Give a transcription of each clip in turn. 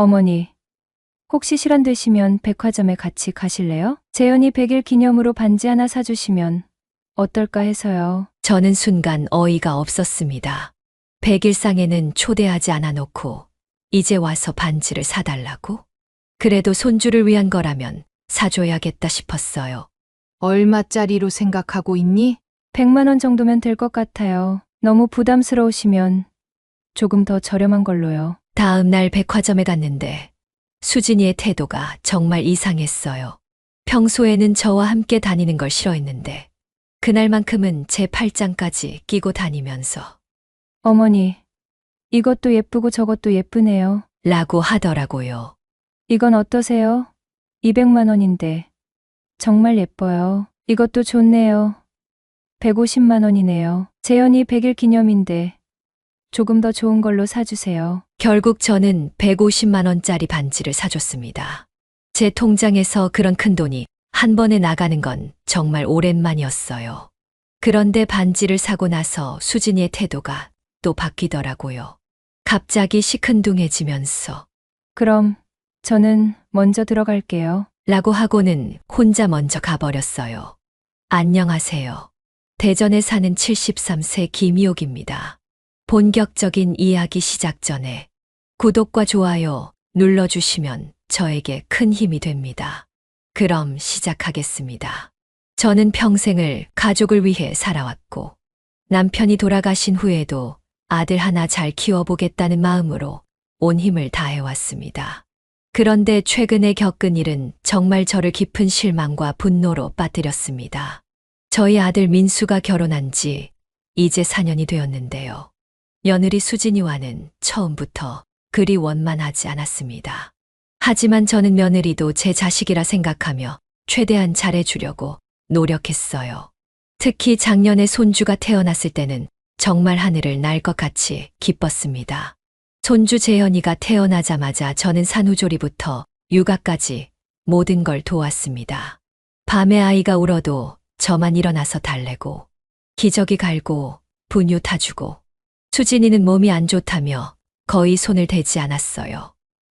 어머니, 혹시 시간 되시면 백화점에 같이 가실래요? 재현이 100일 기념으로 반지 하나 사주시면 어떨까 해서요. 저는 순간 어이가 없었습니다. 백일상에는 초대하지 않아 놓고 이제 와서 반지를 사달라고? 그래도 손주를 위한 거라면 사줘야겠다 싶었어요. 얼마짜리로 생각하고 있니? 100만 원 정도면 될 것 같아요. 너무 부담스러우시면 조금 더 저렴한 걸로요. 다음 날 백화점에 갔는데 수진이의 태도가 정말 이상했어요. 평소에는 저와 함께 다니는 걸 싫어했는데 그날만큼은 제 팔짱까지 끼고 다니면서 어머니, 이것도 예쁘고 저것도 예쁘네요. 라고 하더라고요. 이건 어떠세요? 200만 원인데 정말 예뻐요. 이것도 좋네요. 150만 원이네요. 재현이 100일 기념인데 조금 더 좋은 걸로 사주세요. 결국 저는 150만 원짜리 반지를 사줬습니다. 제 통장에서 그런 큰 돈이 한 번에 나가는 건 정말 오랜만이었어요. 그런데 반지를 사고 나서 수진이의 태도가 또 바뀌더라고요. 갑자기 시큰둥해지면서 그럼 저는 먼저 들어갈게요. 라고 하고는 혼자 먼저 가버렸어요. 안녕하세요. 대전에 사는 73세 김희옥입니다. 본격적인 이야기 시작 전에 구독과 좋아요 눌러주시면 저에게 큰 힘이 됩니다. 그럼 시작하겠습니다. 저는 평생을 가족을 위해 살아왔고 남편이 돌아가신 후에도 아들 하나 잘 키워보겠다는 마음으로 온 힘을 다해왔습니다. 그런데 최근에 겪은 일은 정말 저를 깊은 실망과 분노로 빠뜨렸습니다. 저희 아들 민수가 결혼한 지 이제 4년이 되었는데요. 며느리 수진이와는 처음부터 그리 원만하지 않았습니다. 하지만 저는 며느리도 제 자식이라 생각하며 최대한 잘해주려고 노력했어요. 특히 작년에 손주가 태어났을 때는 정말 하늘을 날 것 같이 기뻤습니다. 손주 재현이가 태어나자마자 저는 산후조리부터 육아까지 모든 걸 도왔습니다. 밤에 아이가 울어도 저만 일어나서 달래고 기저귀 갈고 분유 타주고 수진이는 몸이 안 좋다며 거의 손을 대지 않았어요.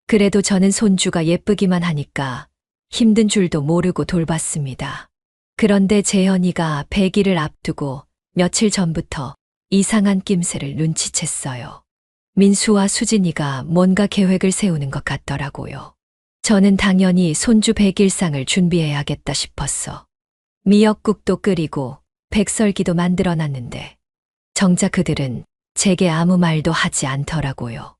그래도 저는 손주가 예쁘기만 하니까 힘든 줄도 모르고 돌봤습니다. 그런데 재현이가 100일을 앞두고 며칠 전부터 이상한 낌새를 눈치챘어요. 민수와 수진이가 뭔가 계획을 세우는 것 같더라고요. 저는 당연히 손주 100일상을 준비해야겠다 싶었어. 미역국도 끓이고 백설기도 만들어 놨는데 정작 그들은 제게 아무 말도 하지 않더라고요.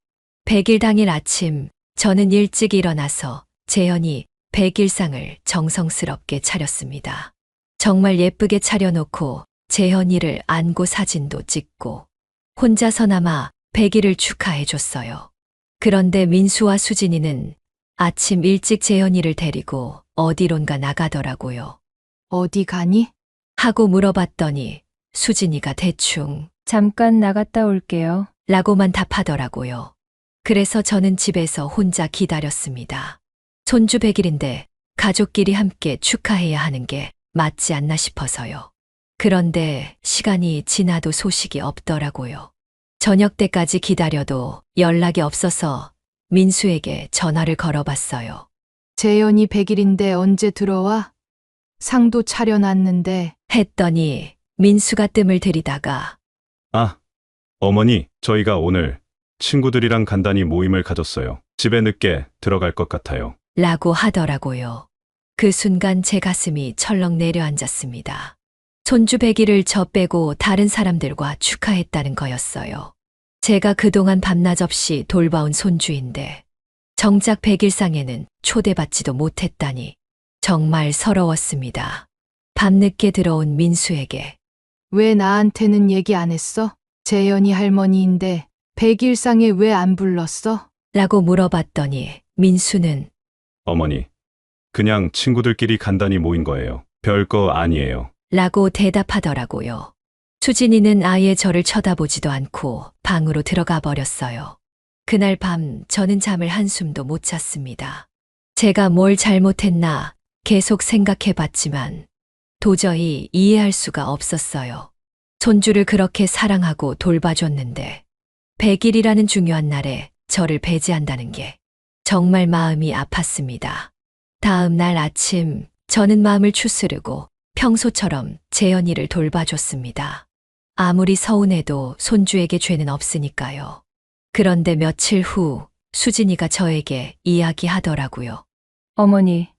100일 당일 아침 저는 일찍 일어나서 재현이 100일상을 정성스럽게 차렸습니다. 정말 예쁘게 차려놓고 재현이를 안고 사진도 찍고 혼자서나마 100일을 축하해줬어요. 그런데 민수와 수진이는 아침 일찍 재현이를 데리고 어디론가 나가더라고요. 어디 가니? 하고 물어봤더니 수진이가 대충 잠깐 나갔다 올게요. 라고만 답하더라고요. 그래서 저는 집에서 혼자 기다렸습니다. 손주 100일인데 가족끼리 함께 축하해야 하는 게 맞지 않나 싶어서요. 그런데 시간이 지나도 소식이 없더라고요. 저녁 때까지 기다려도 연락이 없어서 민수에게 전화를 걸어봤어요. 재현이 100일인데 언제 들어와? 상도 차려놨는데. 했더니 민수가 뜸을 들이다가 아, 어머니, 저희가 오늘 친구들이랑 간단히 모임을 가졌어요. 집에 늦게 들어갈 것 같아요. 라고 하더라고요. 그 순간 제 가슴이 철렁 내려앉았습니다. 손주 100일을 저 빼고 다른 사람들과 축하했다는 거였어요. 제가 그동안 밤낮 없이 돌봐온 손주인데 정작 100일상에는 초대받지도 못했다니 정말 서러웠습니다. 밤늦게 들어온 민수에게 왜 나한테는 얘기 안 했어? 재현이 할머니인데 100일상에 왜 안 불렀어? 라고 물어봤더니 민수는 어머니, 그냥 친구들끼리 간단히 모인 거예요. 별거 아니에요. 라고 대답하더라고요. 수진이는 아예 저를 쳐다보지도 않고 방으로 들어가 버렸어요. 그날 밤 저는 잠을 한숨도 못 잤습니다. 제가 뭘 잘못했나 계속 생각해 봤지만 도저히 이해할 수가 없었어요. 손주를 그렇게 사랑하고 돌봐줬는데 100일이라는 중요한 날에 저를 배제한다는 게 정말 마음이 아팠습니다. 다음 날 아침 저는 마음을 추스르고 평소처럼 재현이를 돌봐줬습니다. 아무리 서운해도 손주에게 죄는 없으니까요. 그런데 며칠 후 수진이가 저에게 이야기하더라고요. 어머니,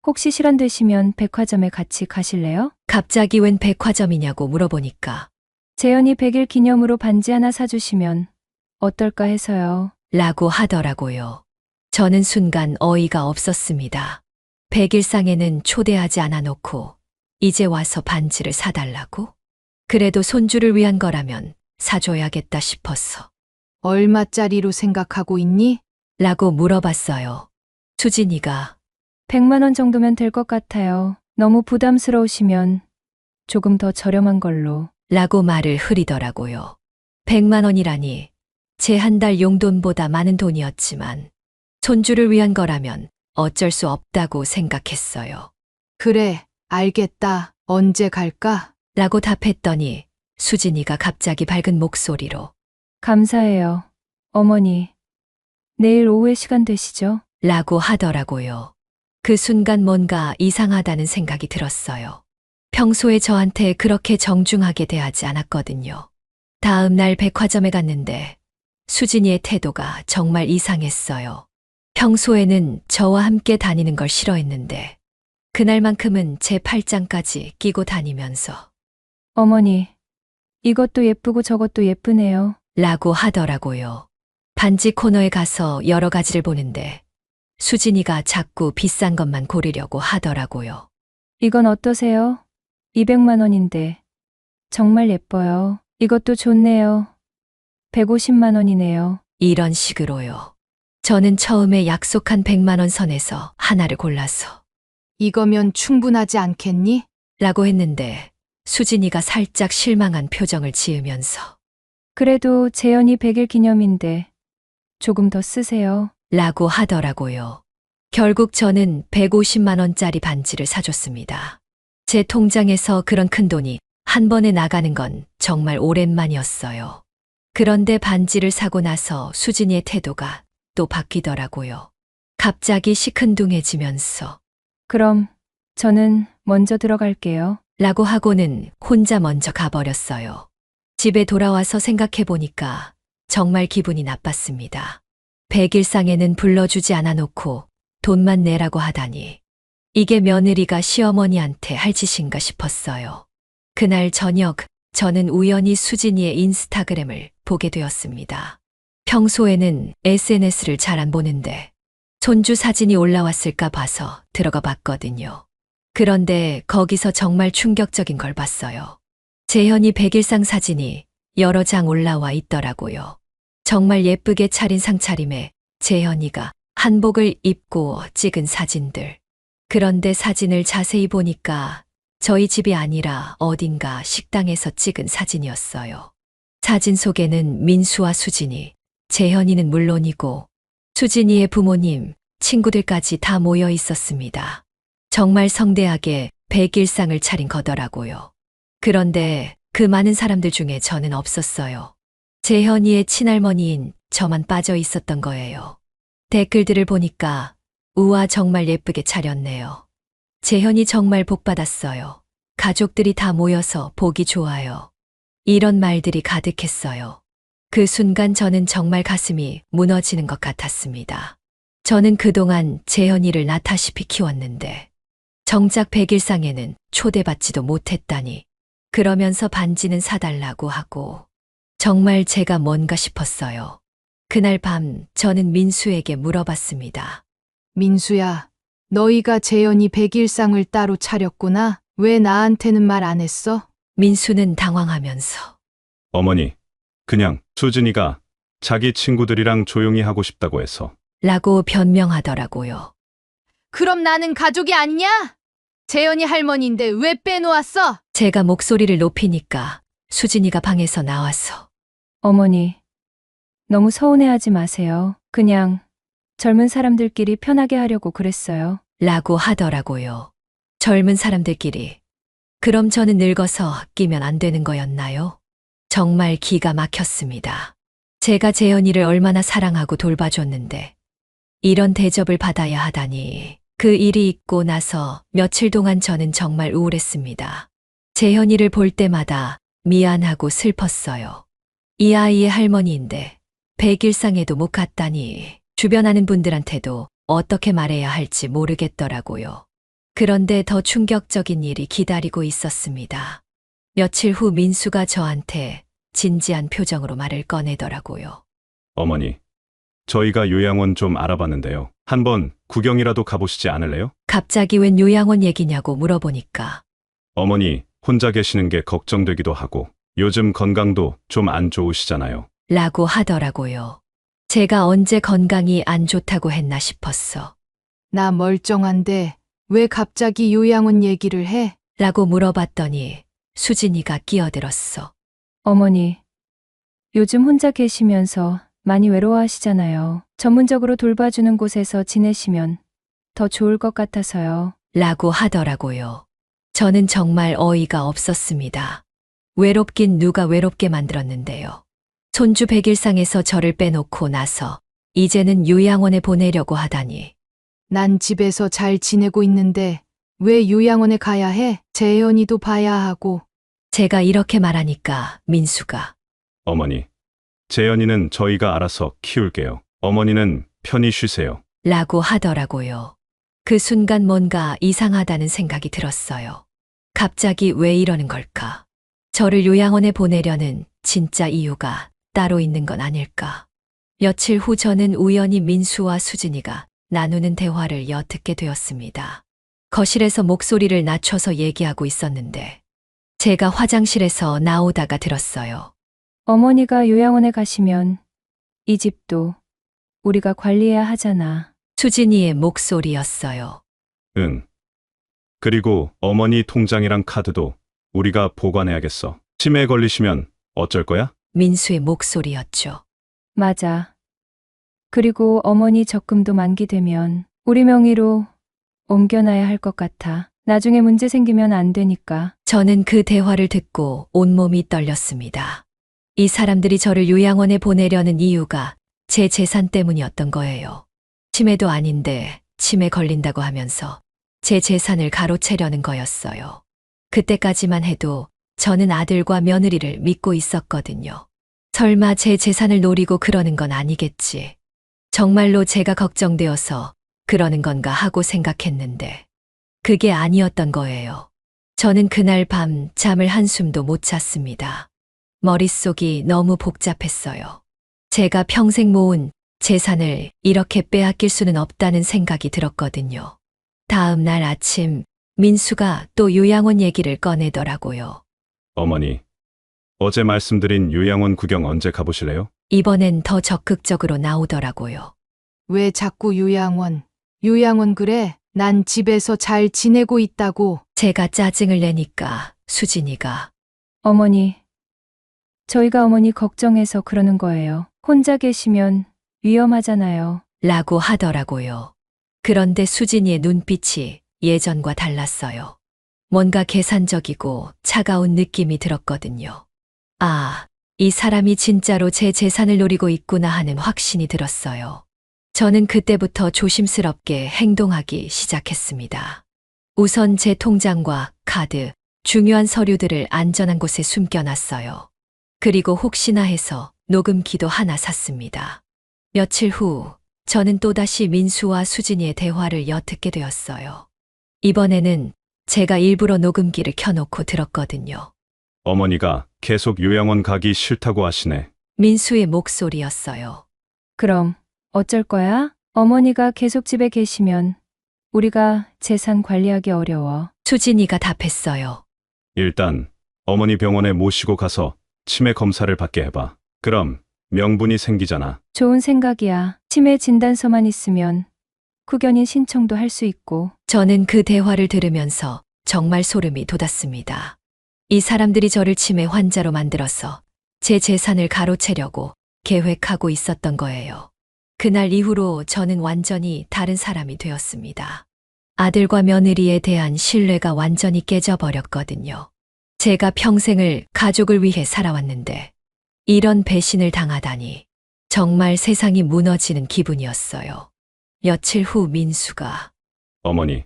혹시 시간 되시면 백화점에 같이 가실래요? 갑자기 웬 백화점이냐고 물어보니까 재현이 100일 기념으로 반지 하나 사주시면 어떨까 해서요. 라고 하더라고요. 저는 순간 어이가 없었습니다. 백일상에는 초대하지 않아 놓고 이제 와서 반지를 사달라고? 그래도 손주를 위한 거라면 사줘야겠다 싶었어. 얼마짜리로 생각하고 있니? 라고 물어봤어요. 수진이가 100만 원 정도면 될 것 같아요. 너무 부담스러우시면 조금 더 저렴한 걸로. 라고 말을 흐리더라고요. 100만 원이라니 제 한 달 용돈보다 많은 돈이었지만 손주를 위한 거라면 어쩔 수 없다고 생각했어요. 그래, 알겠다. 언제 갈까? 라고 답했더니 수진이가 갑자기 밝은 목소리로 감사해요. 어머니, 내일 오후에 시간 되시죠? 라고 하더라고요. 그 순간 뭔가 이상하다는 생각이 들었어요. 평소에 저한테 그렇게 정중하게 대하지 않았거든요. 다음 날 백화점에 갔는데 수진이의 태도가 정말 이상했어요. 평소에는 저와 함께 다니는 걸 싫어했는데 그날만큼은 제 팔짱까지 끼고 다니면서 어머니, 이것도 예쁘고 저것도 예쁘네요. 라고 하더라고요. 반지 코너에 가서 여러 가지를 보는데 수진이가 자꾸 비싼 것만 고르려고 하더라고요. 이건 어떠세요? 200만 원인데 정말 예뻐요. 이것도 좋네요. 150만 원이네요. 이런 식으로요. 저는 처음에 약속한 100만 원 선에서 하나를 골라서 이거면 충분하지 않겠니? 라고 했는데 수진이가 살짝 실망한 표정을 지으면서 그래도 재현이 100일 기념인데 조금 더 쓰세요. 라고 하더라고요. 결국 저는 150만 원짜리 반지를 사줬습니다. 제 통장에서 그런 큰 돈이 한 번에 나가는 건 정말 오랜만이었어요. 그런데 반지를 사고 나서 수진이의 태도가 또 바뀌더라고요. 갑자기 시큰둥해지면서 그럼 저는 먼저 들어갈게요. 라고 하고는 혼자 먼저 가버렸어요. 집에 돌아와서 생각해보니까 정말 기분이 나빴습니다. 백일상에는 불러주지 않아 놓고 돈만 내라고 하다니 이게 며느리가 시어머니한테 할 짓인가 싶었어요. 그날 저녁 저는 우연히 수진이의 인스타그램을 보게 되었습니다. 평소에는 SNS를 잘 안 보는데 손주 사진이 올라왔을까 봐서 들어가 봤거든요. 그런데 거기서 정말 충격적인 걸 봤어요. 재현이 백일상 사진이 여러 장 올라와 있더라고요. 정말 예쁘게 차린 상차림에 재현이가 한복을 입고 찍은 사진들. 그런데 사진을 자세히 보니까 저희 집이 아니라 어딘가 식당에서 찍은 사진이었어요. 사진 속에는 민수와 수진이, 재현이는 물론이고 수진이의 부모님, 친구들까지 다 모여 있었습니다. 정말 성대하게 백일상을 차린 거더라고요. 그런데 그 많은 사람들 중에 저는 없었어요. 재현이의 친할머니인 저만 빠져 있었던 거예요. 댓글들을 보니까 우와 정말 예쁘게 차렸네요. 재현이 정말 복 받았어요. 가족들이 다 모여서 보기 좋아요. 이런 말들이 가득했어요. 그 순간 저는 정말 가슴이 무너지는 것 같았습니다. 저는 그동안 재현이를 나타시피 키웠는데 정작 백일상에는 초대받지도 못했다니. 그러면서 반지는 사달라고 하고 정말 제가 뭔가 싶었어요. 그날 밤 저는 민수에게 물어봤습니다. 민수야, 너희가 재현이 백일상을 따로 차렸구나. 왜 나한테는 말 안 했어? 민수는 당황하면서 어머니, 그냥 수진이가 자기 친구들이랑 조용히 하고 싶다고 해서. 라고 변명하더라고요. 그럼 나는 가족이 아니냐? 재현이 할머니인데 왜 빼놓았어? 제가 목소리를 높이니까 수진이가 방에서 나와서 어머니, 너무 서운해하지 마세요. 그냥 젊은 사람들끼리 편하게 하려고 그랬어요. 라고 하더라고요. 젊은 사람들끼리. 그럼 저는 늙어서 끼면 안 되는 거였나요? 정말 기가 막혔습니다. 제가 재현이를 얼마나 사랑하고 돌봐줬는데 이런 대접을 받아야 하다니. 그 일이 있고 나서 며칠 동안 저는 정말 우울했습니다. 재현이를 볼 때마다 미안하고 슬펐어요. 이 아이의 할머니인데 100일상에도 못 갔다니. 주변 아는 분들한테도 어떻게 말해야 할지 모르겠더라고요. 그런데 더 충격적인 일이 기다리고 있었습니다. 며칠 후 민수가 저한테 진지한 표정으로 말을 꺼내더라고요. 어머니, 저희가 요양원 좀 알아봤는데요. 한번 구경이라도 가보시지 않을래요? 갑자기 웬 요양원 얘기냐고 물어보니까 어머니 혼자 계시는 게 걱정되기도 하고 요즘 건강도 좀 안 좋으시잖아요. 라고 하더라고요. 제가 언제 건강이 안 좋다고 했나 싶었어. 나 멀쩡한데 왜 갑자기 요양원 얘기를 해? 라고 물어봤더니 수진이가 끼어들었어. 어머니, 요즘 혼자 계시면서 많이 외로워하시잖아요. 전문적으로 돌봐주는 곳에서 지내시면 더 좋을 것 같아서요. 라고 하더라고요. 저는 정말 어이가 없었습니다. 외롭긴 누가 외롭게 만들었는데요. 손주 100일상에서 저를 빼놓고 나서 이제는 요양원에 보내려고 하다니. 난 집에서 잘 지내고 있는데 왜 요양원에 가야 해? 재현이도 봐야 하고. 제가 이렇게 말하니까 민수가 어머니, 재현이는 저희가 알아서 키울게요. 어머니는 편히 쉬세요. 라고 하더라고요. 그 순간 뭔가 이상하다는 생각이 들었어요. 갑자기 왜 이러는 걸까? 저를 요양원에 보내려는 진짜 이유가 따로 있는 건 아닐까? 며칠 후 저는 우연히 민수와 수진이가 나누는 대화를 엿듣게 되었습니다. 거실에서 목소리를 낮춰서 얘기하고 있었는데 제가 화장실에서 나오다가 들었어요. 어머니가 요양원에 가시면 이 집도 우리가 관리해야 하잖아. 수진이의 목소리였어요. 응. 그리고 어머니 통장이랑 카드도 우리가 보관해야겠어. 치매에 걸리시면 어쩔 거야? 민수의 목소리였죠. 맞아. 그리고 어머니 적금도 만기되면 우리 명의로 옮겨놔야 할 것 같아. 나중에 문제 생기면 안 되니까. 저는 그 대화를 듣고 온몸이 떨렸습니다. 이 사람들이 저를 요양원에 보내려는 이유가 제 재산 때문이었던 거예요. 치매도 아닌데 치매 걸린다고 하면서 제 재산을 가로채려는 거였어요. 그때까지만 해도 저는 아들과 며느리를 믿고 있었거든요. 설마 제 재산을 노리고 그러는 건 아니겠지. 정말로 제가 걱정되어서 그러는 건가 하고 생각했는데 그게 아니었던 거예요. 저는 그날 밤 잠을 한숨도 못 잤습니다. 머릿속이 너무 복잡했어요. 제가 평생 모은 재산을 이렇게 빼앗길 수는 없다는 생각이 들었거든요. 다음 날 아침 민수가 또 요양원 얘기를 꺼내더라고요. 어머니, 어제 말씀드린 요양원 구경 언제 가보실래요? 이번엔 더 적극적으로 나오더라고요. 왜 자꾸 요양원? 요양원 그래? 난 집에서 잘 지내고 있다고. 제가 짜증을 내니까 수진이가 어머니, 저희가 어머니 걱정해서 그러는 거예요. 혼자 계시면 위험하잖아요. 라고 하더라고요. 그런데 수진이의 눈빛이 예전과 달랐어요. 뭔가 계산적이고 차가운 느낌이 들었거든요. 아, 이 사람이 진짜로 제 재산을 노리고 있구나 하는 확신이 들었어요. 저는 그때부터 조심스럽게 행동하기 시작했습니다. 우선 제 통장과 카드, 중요한 서류들을 안전한 곳에 숨겨놨어요. 그리고 혹시나 해서 녹음기도 하나 샀습니다. 며칠 후 저는 또다시 민수와 수진이의 대화를 엿듣게 되었어요. 이번에는 제가 일부러 녹음기를 켜놓고 들었거든요. 어머니가 계속 요양원 가기 싫다고 하시네. 민수의 목소리였어요. 그럼 어쩔 거야? 어머니가 계속 집에 계시면 우리가 재산 관리하기 어려워. 수진이가 답했어요. 일단 어머니 병원에 모시고 가서 치매 검사를 받게 해봐. 그럼 명분이 생기잖아. 좋은 생각이야. 치매 진단서만 있으면 후견인 신청도 할 수 있고. 저는 그 대화를 들으면서 정말 소름이 돋았습니다. 이 사람들이 저를 치매 환자로 만들어서 제 재산을 가로채려고 계획하고 있었던 거예요. 그날 이후로 저는 완전히 다른 사람이 되었습니다. 아들과 며느리에 대한 신뢰가 완전히 깨져버렸거든요. 제가 평생을 가족을 위해 살아왔는데 이런 배신을 당하다니 정말 세상이 무너지는 기분이었어요. 며칠 후 민수가 어머니,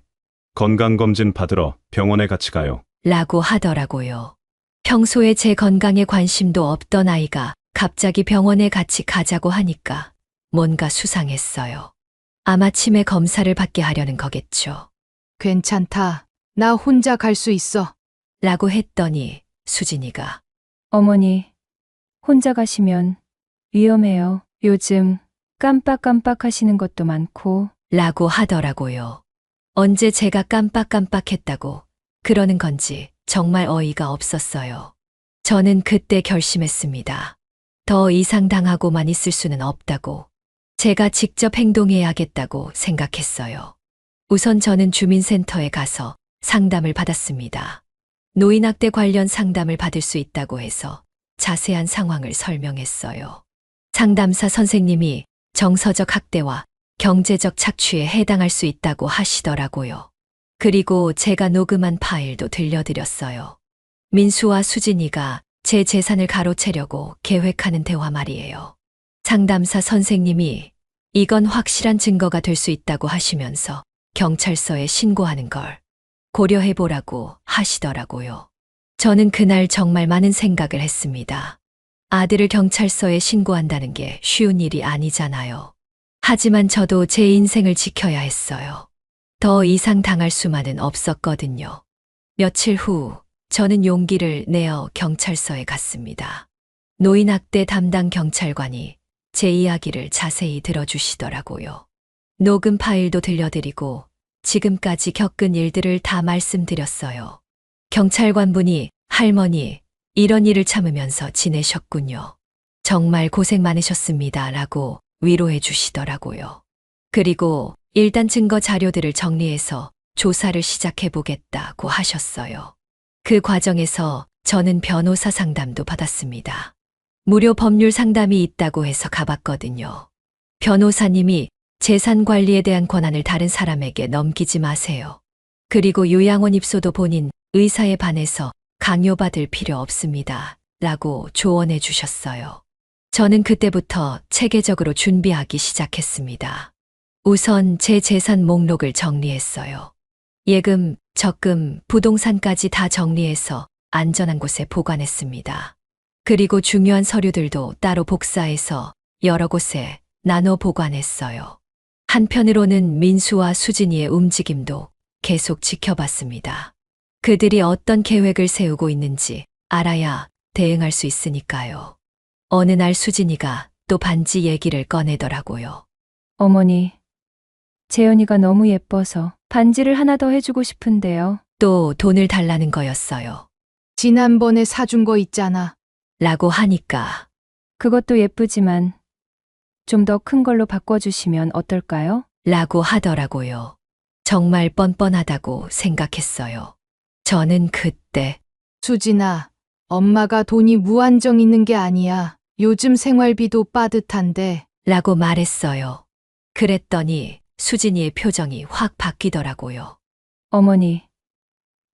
건강검진 받으러 병원에 같이 가요. 라고 하더라고요. 평소에 제 건강에 관심도 없던 아이가 갑자기 병원에 같이 가자고 하니까 뭔가 수상했어요. 아마 치매 검사를 받게 하려는 거겠죠. 괜찮다. 나 혼자 갈 수 있어. 라고 했더니 수진이가 어머니, 혼자 가시면 위험해요. 요즘 깜빡깜빡 하시는 것도 많고. 라고 하더라고요. 언제 제가 깜빡깜빡했다고 그러는 건지 정말 어이가 없었어요. 저는 그때 결심했습니다. 더 이상 당하고만 있을 수는 없다고. 제가 직접 행동해야겠다고 생각했어요. 우선 저는 주민센터에 가서 상담을 받았습니다. 노인학대 관련 상담을 받을 수 있다고 해서 자세한 상황을 설명했어요. 상담사 선생님이 정서적 학대와 경제적 착취에 해당할 수 있다고 하시더라고요. 그리고 제가 녹음한 파일도 들려드렸어요. 민수와 수진이가 제 재산을 가로채려고 계획하는 대화 말이에요. 상담사 선생님이 이건 확실한 증거가 될 수 있다고 하시면서 경찰서에 신고하는 걸 고려해보라고 하시더라고요. 저는 그날 정말 많은 생각을 했습니다. 아들을 경찰서에 신고한다는 게 쉬운 일이 아니잖아요. 하지만 저도 제 인생을 지켜야 했어요. 더 이상 당할 수만은 없었거든요. 며칠 후 저는 용기를 내어 경찰서에 갔습니다. 노인학대 담당 경찰관이 제 이야기를 자세히 들어주시더라고요. 녹음 파일도 들려드리고 지금까지 겪은 일들을 다 말씀드렸어요. 경찰관분이 할머니, 이런 일을 참으면서 지내셨군요. 정말 고생 많으셨습니다. 라고 위로해 주시더라고요. 그리고 일단 증거 자료들을 정리해서 조사를 시작해 보겠다고 하셨어요. 그 과정에서 저는 변호사 상담도 받았습니다. 무료 법률 상담이 있다고 해서 가봤거든요. 변호사님이 재산 관리에 대한 권한을 다른 사람에게 넘기지 마세요. 그리고 요양원 입소도 본인 의사에 반해서 강요받을 필요 없습니다. 라고 조언해 주셨어요. 저는 그때부터 체계적으로 준비하기 시작했습니다. 우선 제 재산 목록을 정리했어요. 예금, 적금, 부동산까지 다 정리해서 안전한 곳에 보관했습니다. 그리고 중요한 서류들도 따로 복사해서 여러 곳에 나눠 보관했어요. 한편으로는 민수와 수진이의 움직임도 계속 지켜봤습니다. 그들이 어떤 계획을 세우고 있는지 알아야 대응할 수 있으니까요. 어느 날 수진이가 또 반지 얘기를 꺼내더라고요. 어머니, 재현이가 너무 예뻐서 반지를 하나 더 해주고 싶은데요. 또 돈을 달라는 거였어요. 지난번에 사준 거 있잖아. 라고 하니까 그것도 예쁘지만 좀 더 큰 걸로 바꿔주시면 어떨까요? 라고 하더라고요. 정말 뻔뻔하다고 생각했어요. 저는 그때 수진아, 엄마가 돈이 무한정 있는 게 아니야. 요즘 생활비도 빠듯한데. 라고 말했어요. 그랬더니 수진이의 표정이 확 바뀌더라고요. 어머니,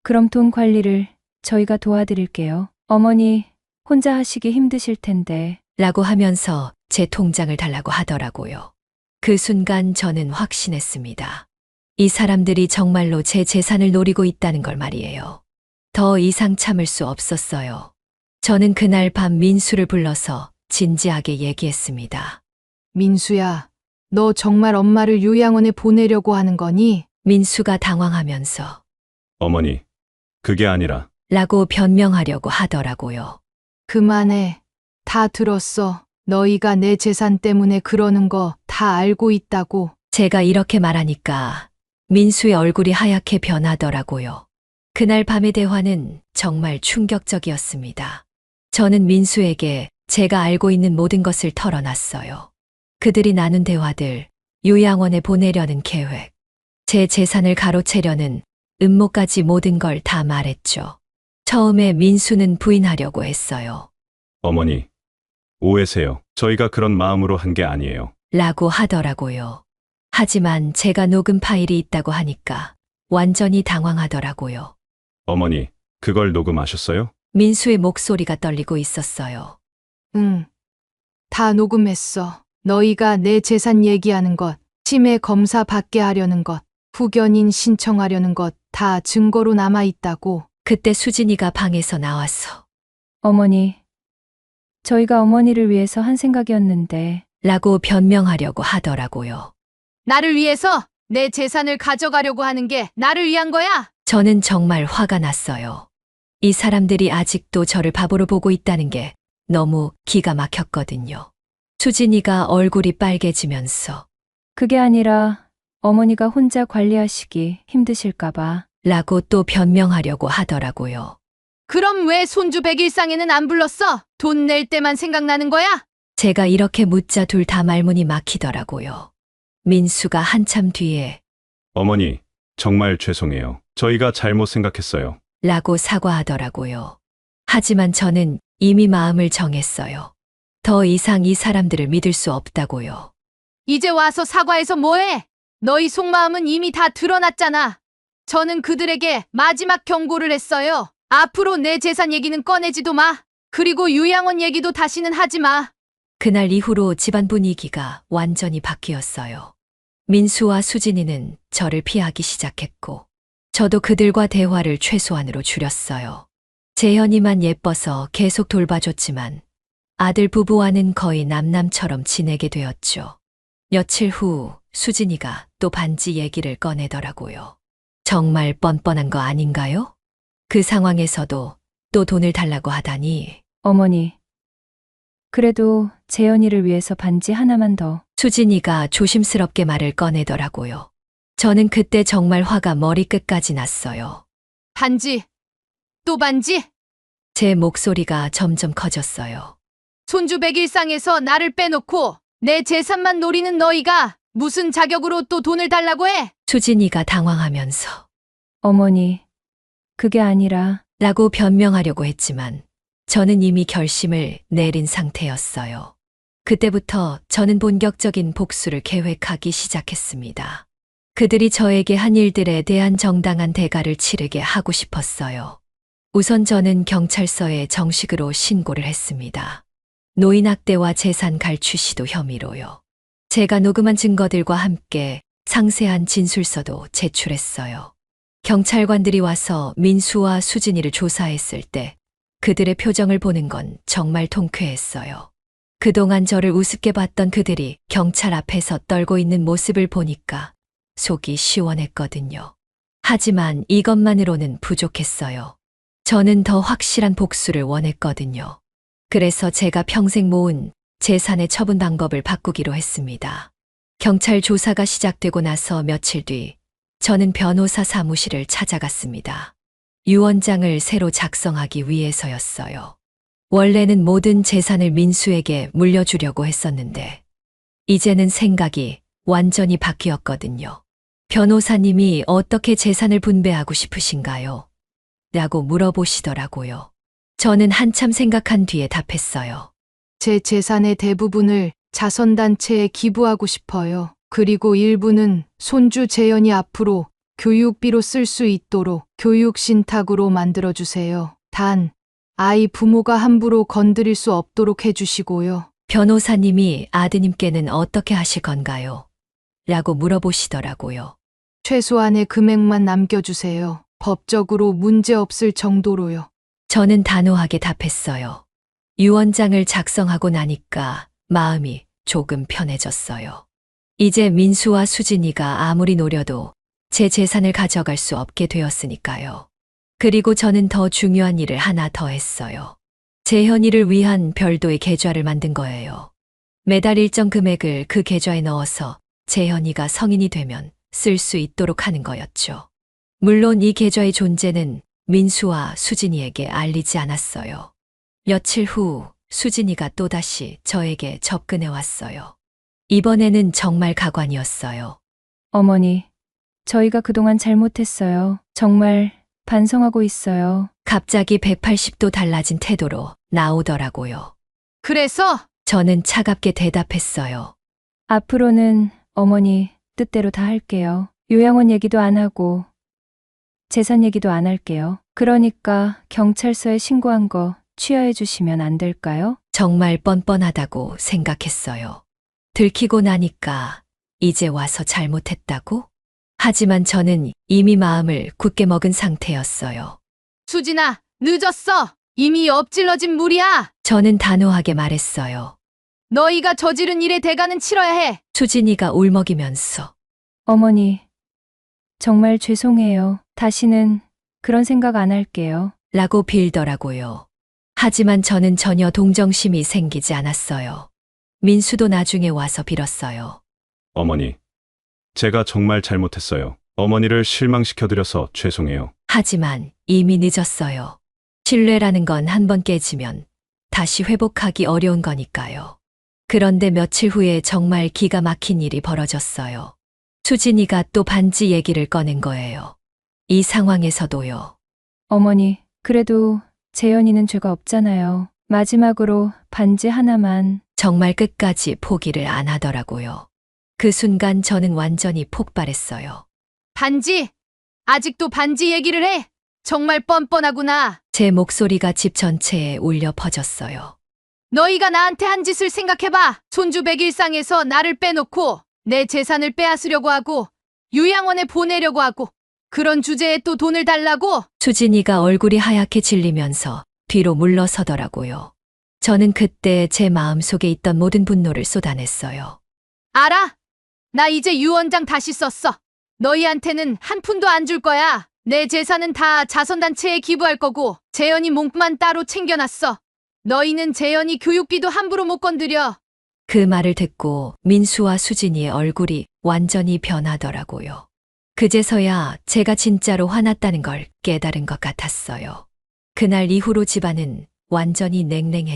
그럼 돈 관리를 저희가 도와드릴게요. 어머니, 혼자 하시기 힘드실 텐데. 라고 하면서 제 통장을 달라고 하더라고요. 그 순간 저는 확신했습니다. 이 사람들이 정말로 제 재산을 노리고 있다는 걸 말이에요. 더 이상 참을 수 없었어요. 저는 그날 밤 민수를 불러서 진지하게 얘기했습니다. 민수야, 너 정말 엄마를 요양원에 보내려고 하는 거니? 민수가 당황하면서 어머니, 그게 아니라 라고 변명하려고 하더라고요. 그만해. 다 들었어. 너희가 내 재산 때문에 그러는 거 다 알고 있다고. 제가 이렇게 말하니까 민수의 얼굴이 하얗게 변하더라고요. 그날 밤의 대화는 정말 충격적이었습니다. 저는 민수에게 제가 알고 있는 모든 것을 털어놨어요. 그들이 나눈 대화들, 요양원에 보내려는 계획, 제 재산을 가로채려는 음모까지 모든 걸 다 말했죠. 처음에 민수는 부인하려고 했어요. 어머니, 오해세요. 저희가 그런 마음으로 한 게 아니에요. 라고 하더라고요. 하지만 제가 녹음 파일이 있다고 하니까 완전히 당황하더라고요. 어머니, 그걸 녹음하셨어요? 민수의 목소리가 떨리고 있었어요. 응. 다 녹음했어. 너희가 내 재산 얘기하는 것 치매 검사 받게 하려는 것, 후견인 신청하려는 것 다 증거로 남아 있다고. 그때 수진이가 방에서 나왔어. 어머니, 저희가 어머니를 위해서 한 생각이었는데, 라고 변명하려고 하더라고요. 나를 위해서 내 재산을 가져가려고 하는 게 나를 위한 거야? 저는 정말 화가 났어요. 이 사람들이 아직도 저를 바보로 보고 있다는 게 너무 기가 막혔거든요. 수진이가 얼굴이 빨개지면서 그게 아니라 어머니가 혼자 관리하시기 힘드실까봐. 라고 또 변명하려고 하더라고요. 그럼 왜 손주 백일상에는 안 불렀어? 돈 낼 때만 생각나는 거야? 제가 이렇게 묻자 둘 다 말문이 막히더라고요. 민수가 한참 뒤에 어머니, 정말 죄송해요. 저희가 잘못 생각했어요. 라고 사과하더라고요. 하지만 저는 이미 마음을 정했어요. 더 이상 이 사람들을 믿을 수 없다고요. 이제 와서 사과해서 뭐해? 너희 속마음은 이미 다 드러났잖아. 저는 그들에게 마지막 경고를 했어요. 앞으로 내 재산 얘기는 꺼내지도 마. 그리고 유양원 얘기도 다시는 하지 마. 그날 이후로 집안 분위기가 완전히 바뀌었어요. 민수와 수진이는 저를 피하기 시작했고, 저도 그들과 대화를 최소한으로 줄였어요. 재현이만 예뻐서 계속 돌봐줬지만 아들 부부와는 거의 남남처럼 지내게 되었죠. 며칠 후 수진이가 또 반지 얘기를 꺼내더라고요. 정말 뻔뻔한 거 아닌가요? 그 상황에서도 또 돈을 달라고 하다니. 어머니, 그래도 재현이를 위해서 반지 하나만 더. 수진이가 조심스럽게 말을 꺼내더라고요. 저는 그때 정말 화가 머리끝까지 났어요. 반지. 또 반지? 제 목소리가 점점 커졌어요. 손주 백일상에서 나를 빼놓고 내 재산만 노리는 너희가 무슨 자격으로 또 돈을 달라고 해? 수진이가 당황하면서 어머니, 그게 아니라 라고 변명하려고 했지만 저는 이미 결심을 내린 상태였어요. 그때부터 저는 본격적인 복수를 계획하기 시작했습니다. 그들이 저에게 한 일들에 대한 정당한 대가를 치르게 하고 싶었어요. 우선 저는 경찰서에 정식으로 신고를 했습니다. 노인학대와 재산 갈취 시도 혐의로요. 제가 녹음한 증거들과 함께 상세한 진술서도 제출했어요. 경찰관들이 와서 민수와 수진이를 조사했을 때 그들의 표정을 보는 건 정말 통쾌했어요. 그동안 저를 우습게 봤던 그들이 경찰 앞에서 떨고 있는 모습을 보니까 속이 시원했거든요. 하지만 이것만으로는 부족했어요. 저는 더 확실한 복수를 원했거든요. 그래서 제가 평생 모은 재산의 처분 방법을 바꾸기로 했습니다. 경찰 조사가 시작되고 나서 며칠 뒤 저는 변호사 사무실을 찾아갔습니다. 유언장을 새로 작성하기 위해서였어요. 원래는 모든 재산을 민수에게 물려주려고 했었는데 이제는 생각이 완전히 바뀌었거든요. 변호사님이 어떻게 재산을 분배하고 싶으신가요? 라고 물어보시더라고요. 저는 한참 생각한 뒤에 답했어요. 제 재산의 대부분을 자선단체에 기부하고 싶어요. 그리고 일부는 손주 재현이 앞으로 교육비로 쓸 수 있도록 교육신탁으로 만들어주세요. 단, 아이 부모가 함부로 건드릴 수 없도록 해주시고요. 변호사님이 아드님께는 어떻게 하실 건가요? 라고 물어보시더라고요. 최소한의 금액만 남겨주세요. 법적으로 문제 없을 정도로요. 저는 단호하게 답했어요. 유언장을 작성하고 나니까 마음이 조금 편해졌어요. 이제 민수와 수진이가 아무리 노려도 제 재산을 가져갈 수 없게 되었으니까요. 그리고 저는 더 중요한 일을 하나 더 했어요. 재현이를 위한 별도의 계좌를 만든 거예요. 매달 일정 금액을 그 계좌에 넣어서 재현이가 성인이 되면 쓸 수 있도록 하는 거였죠. 물론 이 계좌의 존재는 민수와 수진이에게 알리지 않았어요. 며칠 후 수진이가 또다시 저에게 접근해 왔어요. 이번에는 정말 가관이었어요. 어머니, 저희가 그동안 잘못했어요. 정말 반성하고 있어요. 갑자기 180도 달라진 태도로 나오더라고요. 그래서 저는 차갑게 대답했어요. 앞으로는 어머니 뜻대로 다 할게요. 요양원 얘기도 안 하고 재산 얘기도 안 할게요. 그러니까 경찰서에 신고한 거 취하해 주시면 안 될까요? 정말 뻔뻔하다고 생각했어요. 들키고 나니까 이제 와서 잘못했다고? 하지만 저는 이미 마음을 굳게 먹은 상태였어요. 수진아, 늦었어. 이미 엎질러진 물이야. 저는 단호하게 말했어요. 너희가 저지른 일의 대가는 치러야 해. 수진이가 울먹이면서 어머니, 정말 죄송해요. 다시는 그런 생각 안 할게요. 라고 빌더라고요. 하지만 저는 전혀 동정심이 생기지 않았어요. 민수도 나중에 와서 빌었어요. 어머니, 제가 정말 잘못했어요. 어머니를 실망시켜드려서 죄송해요. 하지만 이미 늦었어요. 신뢰라는 건 한 번 깨지면 다시 회복하기 어려운 거니까요. 그런데 며칠 후에 정말 기가 막힌 일이 벌어졌어요. 수진이가 또 반지 얘기를 꺼낸 거예요. 이 상황에서도요. 어머니, 그래도 재현이는 죄가 없잖아요. 마지막으로 반지 하나만. 정말 끝까지 포기를 안 하더라고요. 그 순간 저는 완전히 폭발했어요. 반지. 아직도 반지 얘기를 해. 정말 뻔뻔하구나. 제 목소리가 집 전체에 울려 퍼졌어요. 너희가 나한테 한 짓을 생각해봐. 손주 백일상에서 나를 빼놓고 내 재산을 빼앗으려고 하고 유양원에 보내려고 하고 그런 주제에 또 돈을 달라고? 수진이가 얼굴이 하얗게 질리면서 뒤로 물러서더라고요. 저는 그때 제 마음속에 있던 모든 분노를 쏟아냈어요. 알아? 나 이제 유원장 다시 썼어. 너희한테는 한 푼도 안 줄 거야. 내 재산은 다 자선단체에 기부할 거고 재현이 몸만 따로 챙겨놨어. 너희는 재현이 교육비도 함부로 못 건드려. 그 말을 듣고 민수와 수진이의 얼굴이 완전히 변하더라고요. 그제서야 제가 진짜로 화났다는 걸 깨달은 것 같았어요. 그날 이후로 집안은 완전히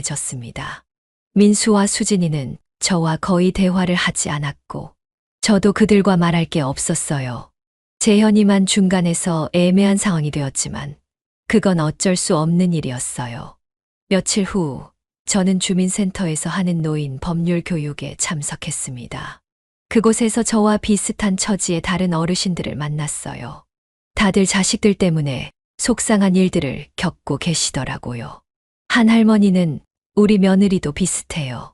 냉랭해졌습니다. 민수와 수진이는 저와 거의 대화를 하지 않았고 저도 그들과 말할 게 없었어요. 재현이만 중간에서 애매한 상황이 되었지만 그건 어쩔 수 없는 일이었어요. 며칠 후 저는 주민센터에서 하는 노인 법률 교육에 참석했습니다. 그곳에서 저와 비슷한 처지의 다른 어르신들을 만났어요. 다들 자식들 때문에 속상한 일들을 겪고 계시더라고요. 한 할머니는 우리 며느리도 비슷해요.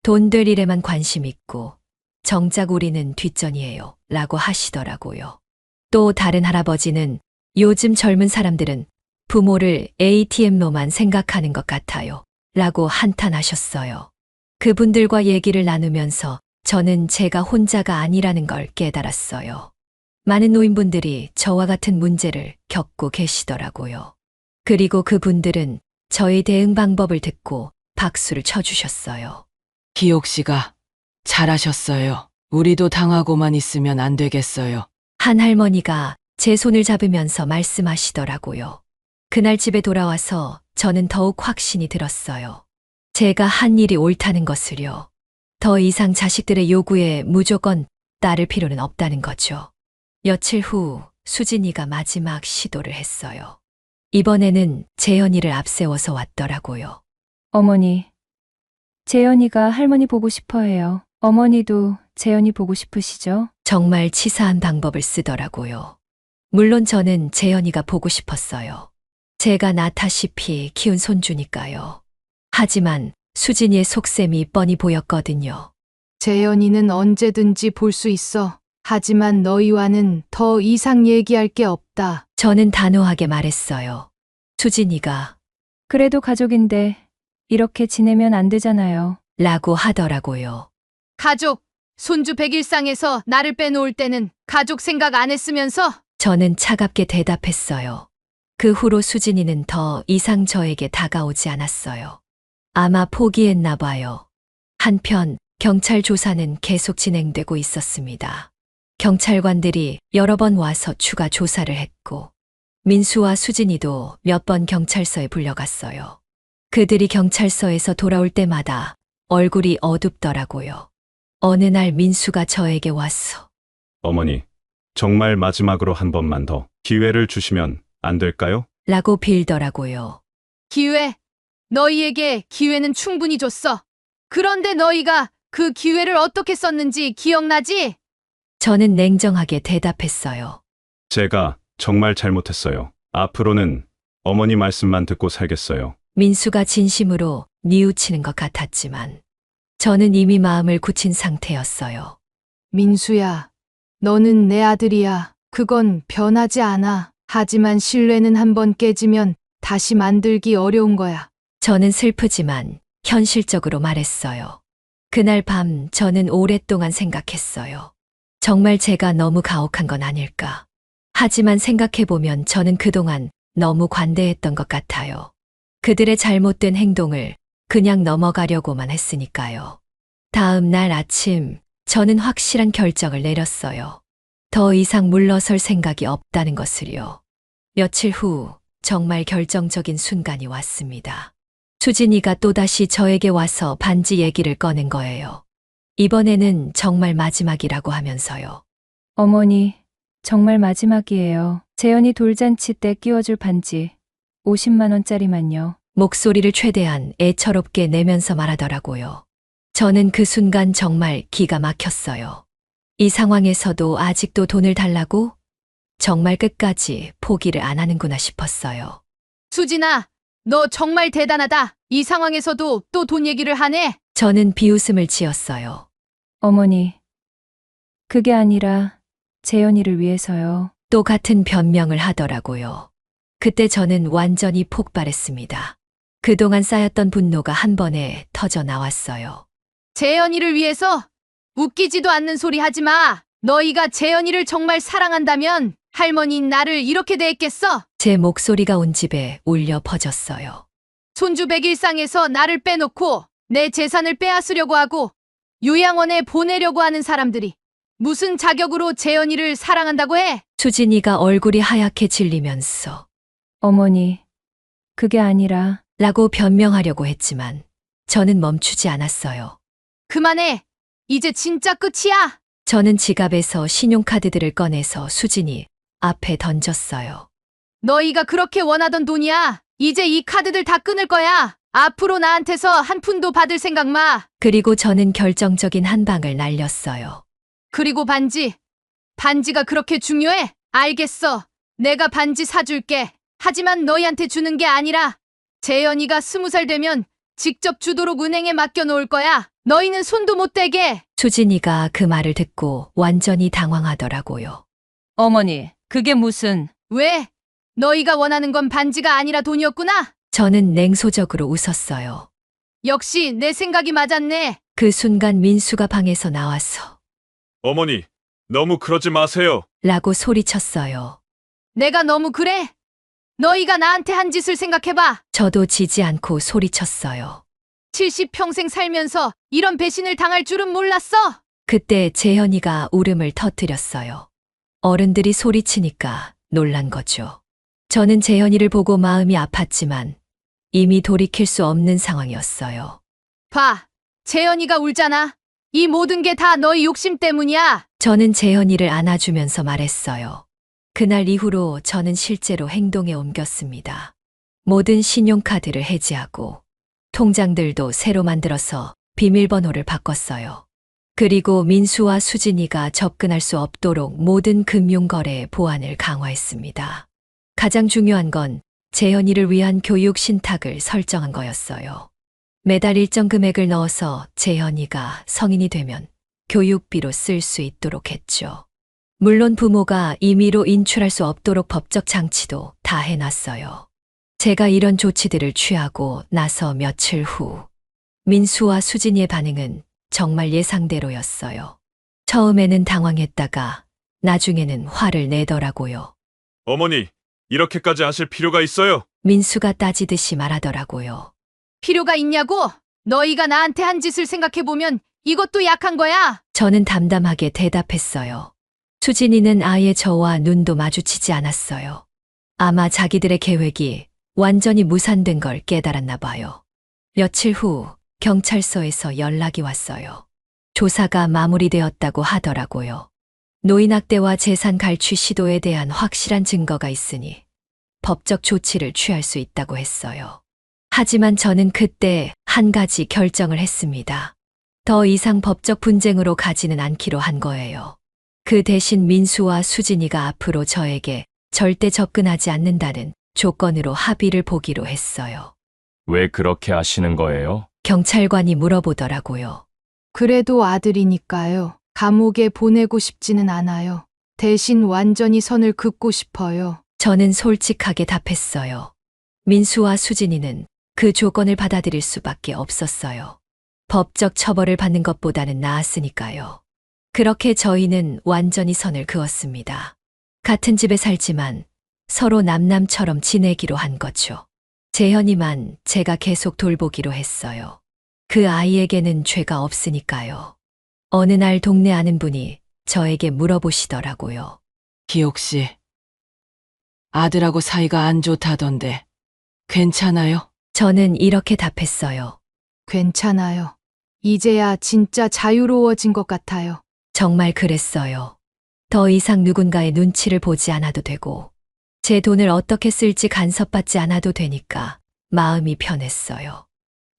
돈 될 일에만 관심 있고 정작 우리는 뒷전이에요. 라고 하시더라고요. 또 다른 할아버지는 요즘 젊은 사람들은 부모를 ATM로만 생각하는 것 같아요. 라고 한탄하셨어요. 그분들과 얘기를 나누면서 저는 제가 혼자가 아니라는 걸 깨달았어요. 많은 노인분들이 저와 같은 문제를 겪고 계시더라고요. 그리고 그분들은 저의 대응 방법을 듣고 박수를 쳐주셨어요. 기옥 씨가 잘하셨어요. 우리도 당하고만 있으면 안 되겠어요. 한 할머니가 제 손을 잡으면서 말씀하시더라고요. 그날 집에 돌아와서 저는 더욱 확신이 들었어요. 제가 한 일이 옳다는 것을요. 더 이상 자식들의 요구에 무조건 따를 필요는 없다는 거죠. 며칠 후 수진이가 마지막 시도를 했어요. 이번에는 재현이를 앞세워서 왔더라고요. 어머니, 재현이가 할머니 보고 싶어 해요. 어머니도 재현이 보고 싶으시죠? 정말 치사한 방법을 쓰더라고요. 물론 저는 재현이가 보고 싶었어요. 제가 낳다시피 키운 손주니까요. 하지만 수진이의 속셈이 뻔히 보였거든요. 재현이는 언제든지 볼 수 있어. 하지만 너희와는 더 이상 얘기할 게 없다. 저는 단호하게 말했어요. 수진이가 그래도 가족인데 이렇게 지내면 안 되잖아요. 라고 하더라고요. 가족, 손주 백일상에서 나를 빼놓을 때는 가족 생각 안 했으면서? 저는 차갑게 대답했어요. 그 후로 수진이는 더 이상 저에게 다가오지 않았어요. 아마 포기했나 봐요. 한편 경찰 조사는 계속 진행되고 있었습니다. 경찰관들이 여러 번 와서 추가 조사를 했고 민수와 수진이도 몇 번 경찰서에 불려갔어요. 그들이 경찰서에서 돌아올 때마다 얼굴이 어둡더라고요. 어느 날 민수가 저에게 와서 어머니, 정말 마지막으로 한 번만 더 기회를 주시면 안 될까요? 라고 빌더라고요. 기회. 너희에게 기회는 충분히 줬어. 그런데 너희가 그 기회를 어떻게 썼는지 기억나지? 저는 냉정하게 대답했어요. 제가 정말 잘못했어요. 앞으로는 어머니 말씀만 듣고 살겠어요. 민수가 진심으로 뉘우치는 것 같았지만 저는 이미 마음을 굳힌 상태였어요. 민수야, 너는 내 아들이야. 그건 변하지 않아. 하지만 신뢰는 한번 깨지면 다시 만들기 어려운 거야. 저는 슬프지만 현실적으로 말했어요. 그날 밤 저는 오랫동안 생각했어요. 정말 제가 너무 가혹한 건 아닐까. 하지만 생각해보면 저는 그동안 너무 관대했던 것 같아요. 그들의 잘못된 행동을 그냥 넘어가려고만 했으니까요. 다음 날 아침, 저는 확실한 결정을 내렸어요. 더 이상 물러설 생각이 없다는 것을요. 며칠 후, 정말 결정적인 순간이 왔습니다. 수진이가 또다시 저에게 와서 반지 얘기를 꺼낸 거예요. 이번에는 정말 마지막이라고 하면서요. 어머니, 정말 마지막이에요. 재현이 돌잔치 때 끼워줄 반지 50만 원짜리만요. 목소리를 최대한 애처롭게 내면서 말하더라고요. 저는 그 순간 정말 기가 막혔어요. 이 상황에서도 아직도 돈을 달라고? 정말 끝까지 포기를 안 하는구나 싶었어요. 수진아, 너 정말 대단하다. 이 상황에서도 또 돈 얘기를 하네. 저는 비웃음을 지었어요. 어머니, 그게 아니라 재현이를 위해서요. 또 같은 변명을 하더라고요. 그때 저는 완전히 폭발했습니다. 그동안 쌓였던 분노가 한 번에 터져 나왔어요. 재현이를 위해서 웃기지도 않는 소리 하지 마. 너희가 재현이를 정말 사랑한다면 할머니인 나를 이렇게 대했겠어? 제 목소리가 온 집에 울려 퍼졌어요. 손주 백일상에서 나를 빼놓고 내 재산을 빼앗으려고 하고 요양원에 보내려고 하는 사람들이 무슨 자격으로 재현이를 사랑한다고 해? 수진이가 얼굴이 하얗게 질리면서 어머니, 그게 아니라 라고 변명하려고 했지만 저는 멈추지 않았어요. 그만해. 이제 진짜 끝이야. 저는 지갑에서 신용카드들을 꺼내서 수진이 앞에 던졌어요. 너희가 그렇게 원하던 돈이야. 이제 이 카드들 다 끊을 거야. 앞으로 나한테서 한 푼도 받을 생각 마. 그리고 저는 결정적인 한 방을 날렸어요. 그리고 반지. 반지가 그렇게 중요해? 알겠어. 내가 반지 사줄게. 하지만 너희한테 주는 게 아니라 재현이가 20살 되면 직접 주도록 은행에 맡겨놓을 거야. 너희는 손도 못 대게. 수진이가 그 말을 듣고 완전히 당황하더라고요. 어머니, 그게 무슨 왜? 너희가 원하는 건 반지가 아니라 돈이었구나? 저는 냉소적으로 웃었어요. 역시 내 생각이 맞았네. 그 순간 민수가 방에서 나와서 어머니, 너무 그러지 마세요. 라고 소리쳤어요. 내가 너무 그래? 너희가 나한테 한 짓을 생각해봐. 저도 지지 않고 소리쳤어요. 70평생 살면서 이런 배신을 당할 줄은 몰랐어. 그때 재현이가 울음을 터뜨렸어요. 어른들이 소리치니까 놀란 거죠. 저는 재현이를 보고 마음이 아팠지만 이미 돌이킬 수 없는 상황이었어요. 봐. 재현이가 울잖아. 이 모든 게 다 너희 욕심 때문이야. 저는 재현이를 안아주면서 말했어요. 그날 이후로 저는 실제로 행동에 옮겼습니다. 모든 신용카드를 해지하고 통장들도 새로 만들어서 비밀번호를 바꿨어요. 그리고 민수와 수진이가 접근할 수 없도록 모든 금융거래 보안을 강화했습니다. 가장 중요한 건 재현이를 위한 교육 신탁을 설정한 거였어요. 매달 일정 금액을 넣어서 재현이가 성인이 되면 교육비로 쓸 수 있도록 했죠. 물론 부모가 임의로 인출할 수 없도록 법적 장치도 다 해놨어요. 제가 이런 조치들을 취하고 나서 며칠 후 민수와 수진이의 반응은 정말 예상대로였어요. 처음에는 당황했다가 나중에는 화를 내더라고요. 어머니, 이렇게까지 하실 필요가 있어요? 민수가 따지듯이 말하더라고요. 필요가 있냐고? 너희가 나한테 한 짓을 생각해보면 이것도 약한 거야. 저는 담담하게 대답했어요. 수진이는 아예 저와 눈도 마주치지 않았어요. 아마 자기들의 계획이 완전히 무산된 걸 깨달았나 봐요. 며칠 후 경찰서에서 연락이 왔어요. 조사가 마무리되었다고 하더라고요. 노인학대와 재산 갈취 시도에 대한 확실한 증거가 있으니 법적 조치를 취할 수 있다고 했어요. 하지만 저는 그때 한 가지 결정을 했습니다. 더 이상 법적 분쟁으로 가지는 않기로 한 거예요. 그 대신 민수와 수진이가 앞으로 저에게 절대 접근하지 않는다는 조건으로 합의를 보기로 했어요. 왜 그렇게 하시는 거예요? 경찰관이 물어보더라고요. 그래도 아들이니까요. 감옥에 보내고 싶지는 않아요. 대신 완전히 선을 긋고 싶어요. 저는 솔직하게 답했어요. 민수와 수진이는 그 조건을 받아들일 수밖에 없었어요. 법적 처벌을 받는 것보다는 나았으니까요. 그렇게 저희는 완전히 선을 그었습니다. 같은 집에 살지만 서로 남남처럼 지내기로 한 거죠. 재현이만 제가 계속 돌보기로 했어요. 그 아이에게는 죄가 없으니까요. 어느 날 동네 아는 분이 저에게 물어보시더라고요. 기옥 씨, 아들하고 사이가 안 좋다던데 괜찮아요? 저는 이렇게 답했어요. 괜찮아요. 이제야 진짜 자유로워진 것 같아요. 정말 그랬어요. 더 이상 누군가의 눈치를 보지 않아도 되고, 제 돈을 어떻게 쓸지 간섭받지 않아도 되니까 마음이 편했어요.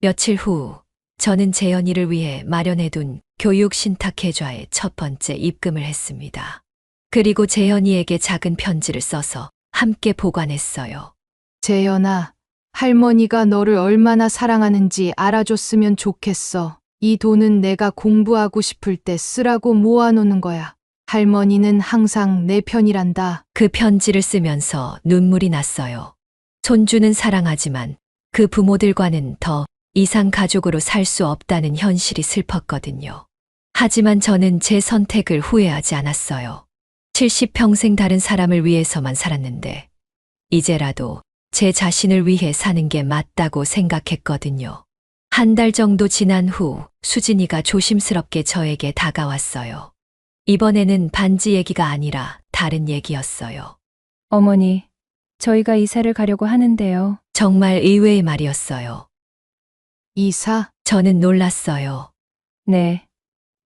며칠 후, 저는 재현이를 위해 마련해둔 교육신탁계좌에 첫 번째 입금을 했습니다. 그리고 재현이에게 작은 편지를 써서 함께 보관했어요. 재현아, 할머니가 너를 얼마나 사랑하는지 알아줬으면 좋겠어. 이 돈은 내가 공부하고 싶을 때 쓰라고 모아놓는 거야. 할머니는 항상 내 편이란다. 그 편지를 쓰면서 눈물이 났어요. 손주는 사랑하지만 그 부모들과는 더 이상 가족으로 살 수 없다는 현실이 슬펐거든요. 하지만 저는 제 선택을 후회하지 않았어요. 70평생 다른 사람을 위해서만 살았는데, 이제라도 제 자신을 위해 사는 게 맞다고 생각했거든요. 한 달 정도 지난 후 수진이가 조심스럽게 저에게 다가왔어요. 이번에는 반지 얘기가 아니라 다른 얘기였어요. 어머니, 저희가 이사를 가려고 하는데요. 정말 의외의 말이었어요. 이사? 저는 놀랐어요. 네.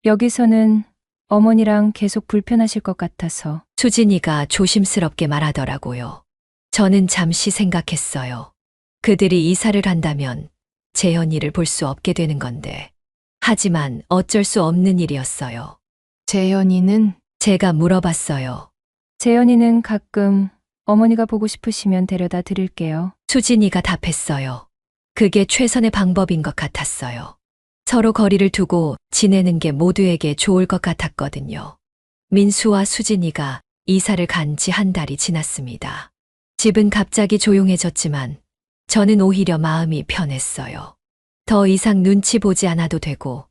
여기서는 어머니랑 계속 불편하실 것 같아서. 수진이가 조심스럽게 말하더라고요. 저는 잠시 생각했어요. 그들이 이사를 간다면 재현이를 볼 수 없게 되는 건데. 하지만 어쩔 수 없는 일이었어요. 재현이는? 제가 물어봤어요. 재현이는 가끔 어머니가 보고 싶으시면 데려다 드릴게요. 수진이가 답했어요. 그게 최선의 방법인 것 같았어요. 서로 거리를 두고 지내는 게 모두에게 좋을 것 같았거든요. 민수와 수진이가 이사를 간 지 한 달이 지났습니다. 집은 갑자기 조용해졌지만 저는 오히려 마음이 편했어요. 더 이상 눈치 보지 않아도 되고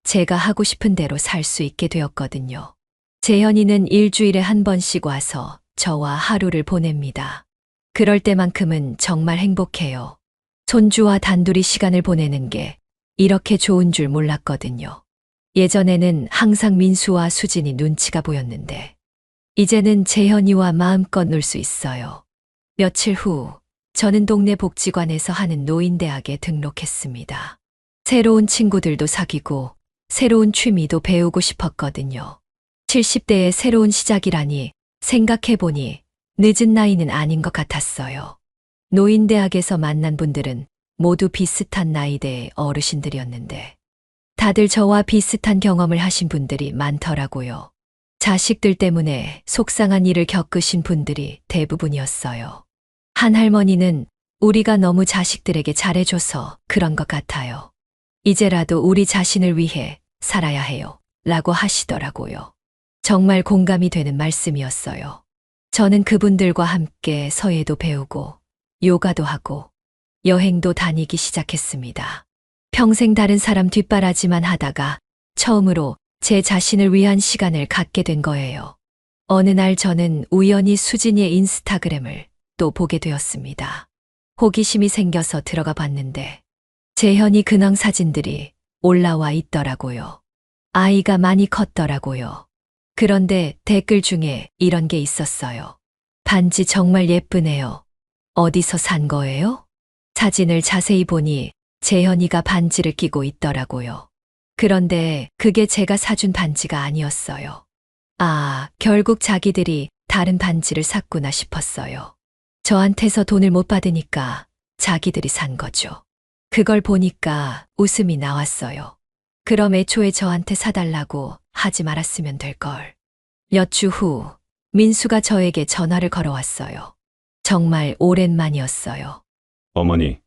제가 하고 싶은 대로 살 수 있게 되었거든요. 재현이는 일주일에 한 번씩 와서 저와 하루를 보냅니다. 그럴 때만큼은 정말 행복해요. 손주와 단둘이 시간을 보내는 게 이렇게 좋은 줄 몰랐거든요. 예전에는 항상 민수와 수진이 눈치가 보였는데 이제는 재현이와 마음껏 놀 수 있어요. 며칠 후 저는 동네 복지관에서 하는 노인대학에 등록했습니다. 새로운 친구들도 사귀고 새로운 취미도 배우고 싶었거든요. 70대의 새로운 시작이라니 생각해보니 늦은 나이는 아닌 것 같았어요. 노인대학에서 만난 분들은 모두 비슷한 나이대의 어르신들이었는데 다들 저와 비슷한 경험을 하신 분들이 많더라고요. 자식들 때문에 속상한 일을 겪으신 분들이 대부분이었어요. 한 할머니는 우리가 너무 자식들에게 잘해줘서 그런 것 같아요. 이제라도 우리 자신을 위해 살아야 해요. 라고 하시더라고요. 정말 공감이 되는 말씀이었어요. 저는 그분들과 함께 서예도 배우고 요가도 하고 여행도 다니기 시작했습니다. 평생 다른 사람 뒷바라지만 하다가 처음으로 제 자신을 위한 시간을 갖게 된 거예요. 어느 날 저는 우연히 수진이의 인스타그램을 또 보게 되었습니다. 호기심이 생겨서 들어가 봤는데 재현이 근황 사진들이 올라와 있더라고요. 아이가 많이 컸더라고요. 그런데 댓글 중에 이런 게 있었어요. 반지 정말 예쁘네요. 어디서 산 거예요? 사진을 자세히 보니 재현이가 반지를 끼고 있더라고요. 그런데 그게 제가 사준 반지가 아니었어요. 아, 결국 자기들이 다른 반지를 샀구나 싶었어요. 저한테서 돈을 못 받으니까 자기들이 산 거죠. 그걸 보니까 웃음이 나왔어요. 그럼 애초에 저한테 사달라고 하지 말았으면 될걸. 몇 주 후 민수가 저에게 전화를 걸어왔어요. 정말 오랜만이었어요. 어머니,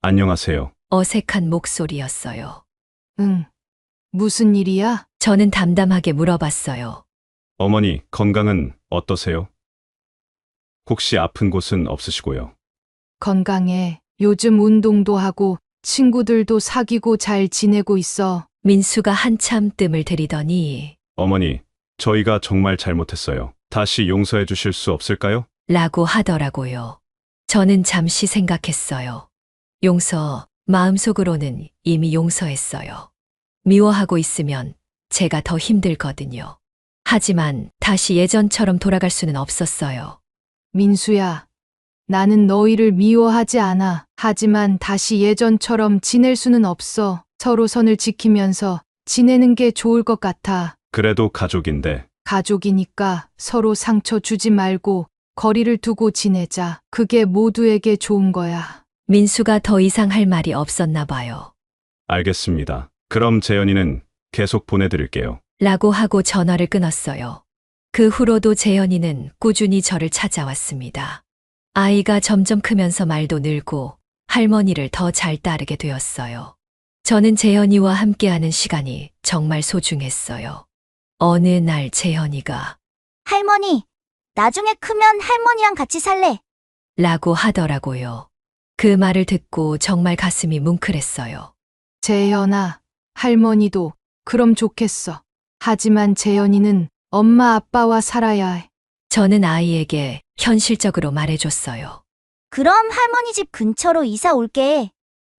안녕하세요. 어색한 목소리였어요. 응. 무슨 일이야? 저는 담담하게 물어봤어요. 어머니, 건강은 어떠세요? 혹시 아픈 곳은 없으시고요? 건강해. 요즘 운동도 하고 친구들도 사귀고 잘 지내고 있어. 민수가 한참 뜸을 들이더니 어머니, 저희가 정말 잘못했어요. 다시 용서해 주실 수 없을까요? 라고 하더라고요. 저는 잠시 생각했어요. 마음속으로는 이미 용서했어요. 미워하고 있으면 제가 더 힘들거든요. 하지만 다시 예전처럼 돌아갈 수는 없었어요. 민수야, 나는 너희를 미워하지 않아. 하지만 다시 예전처럼 지낼 수는 없어. 서로 선을 지키면서 지내는 게 좋을 것 같아. 그래도 가족인데. 가족이니까 서로 상처 주지 말고 거리를 두고 지내자. 그게 모두에게 좋은 거야. 민수가 더 이상 할 말이 없었나 봐요. 알겠습니다. 그럼 재현이는 계속 보내드릴게요. 라고 하고 전화를 끊었어요. 그 후로도 재현이는 꾸준히 저를 찾아왔습니다. 아이가 점점 크면서 말도 늘고 할머니를 더 잘 따르게 되었어요. 저는 재현이와 함께하는 시간이 정말 소중했어요. 어느 날 재현이가 할머니, 나중에 크면 할머니랑 같이 살래. 라고 하더라고요. 그 말을 듣고 정말 가슴이 뭉클했어요. 재현아, 할머니도 그럼 좋겠어. 하지만 재현이는 엄마 아빠와 살아야 해. 저는 아이에게 현실적으로 말해줬어요. 그럼 할머니 집 근처로 이사 올게.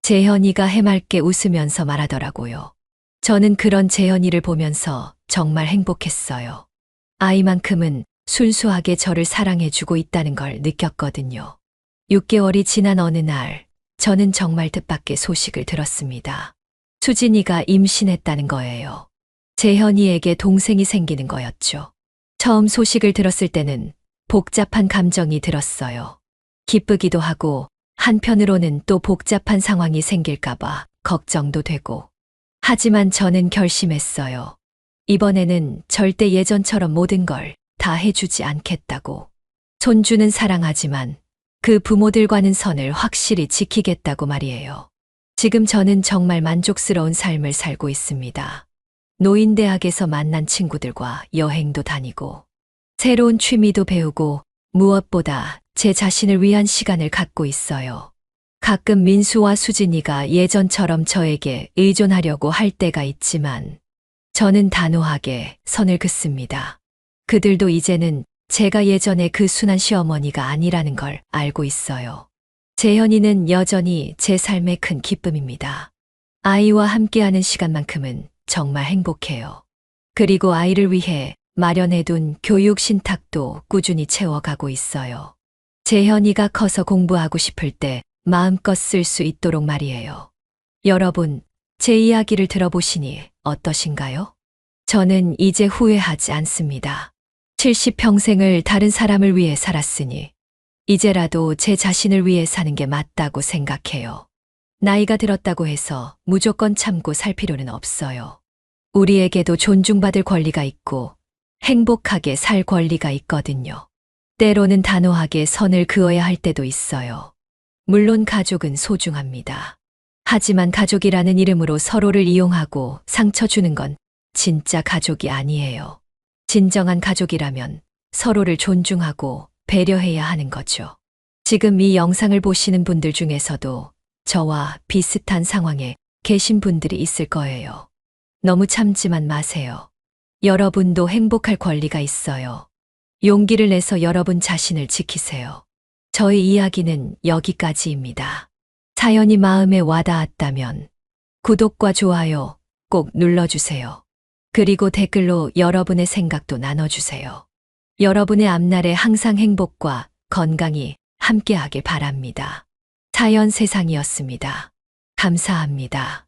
재현이가 해맑게 웃으면서 말하더라고요. 저는 그런 재현이를 보면서 정말 행복했어요. 아이만큼은 순수하게 저를 사랑해주고 있다는 걸 느꼈거든요. 6개월이 지난 어느 날, 저는 정말 뜻밖의 소식을 들었습니다. 수진이가 임신했다는 거예요. 재현이에게 동생이 생기는 거였죠. 처음 소식을 들었을 때는 복잡한 감정이 들었어요. 기쁘기도 하고 한편으로는 또 복잡한 상황이 생길까봐 걱정도 되고. 하지만 저는 결심했어요. 이번에는 절대 예전처럼 모든 걸 다 해주지 않겠다고. 손주는 사랑하지만 그 부모들과는 선을 확실히 지키겠다고 말이에요. 지금 저는 정말 만족스러운 삶을 살고 있습니다. 노인대학에서 만난 친구들과 여행도 다니고, 새로운 취미도 배우고, 무엇보다 제 자신을 위한 시간을 갖고 있어요. 가끔 민수와 수진이가 예전처럼 저에게 의존하려고 할 때가 있지만, 저는 단호하게 선을 긋습니다. 그들도 이제는 제가 예전에 그 순한 시어머니가 아니라는 걸 알고 있어요. 재현이는 여전히 제 삶의 큰 기쁨입니다. 아이와 함께하는 시간만큼은 정말 행복해요. 그리고 아이를 위해 마련해둔 교육 신탁도 꾸준히 채워가고 있어요. 재현이가 커서 공부하고 싶을 때 마음껏 쓸 수 있도록 말이에요. 여러분, 제 이야기를 들어보시니 어떠신가요? 저는 이제 후회하지 않습니다. 70평생을 다른 사람을 위해 살았으니 이제라도 제 자신을 위해 사는 게 맞다고 생각해요. 나이가 들었다고 해서 무조건 참고 살 필요는 없어요. 우리에게도 존중받을 권리가 있고 행복하게 살 권리가 있거든요. 때로는 단호하게 선을 그어야 할 때도 있어요. 물론 가족은 소중합니다. 하지만 가족이라는 이름으로 서로를 이용하고 상처 주는 건 진짜 가족이 아니에요. 진정한 가족이라면 서로를 존중하고 배려해야 하는 거죠. 지금 이 영상을 보시는 분들 중에서도 저와 비슷한 상황에 계신 분들이 있을 거예요. 너무 참지만 마세요. 여러분도 행복할 권리가 있어요. 용기를 내서 여러분 자신을 지키세요. 저의 이야기는 여기까지입니다. 사연이 마음에 와닿았다면 구독과 좋아요 꼭 눌러주세요. 그리고 댓글로 여러분의 생각도 나눠주세요. 여러분의 앞날에 항상 행복과 건강이 함께하길 바랍니다. 사연 세상이었습니다. 감사합니다.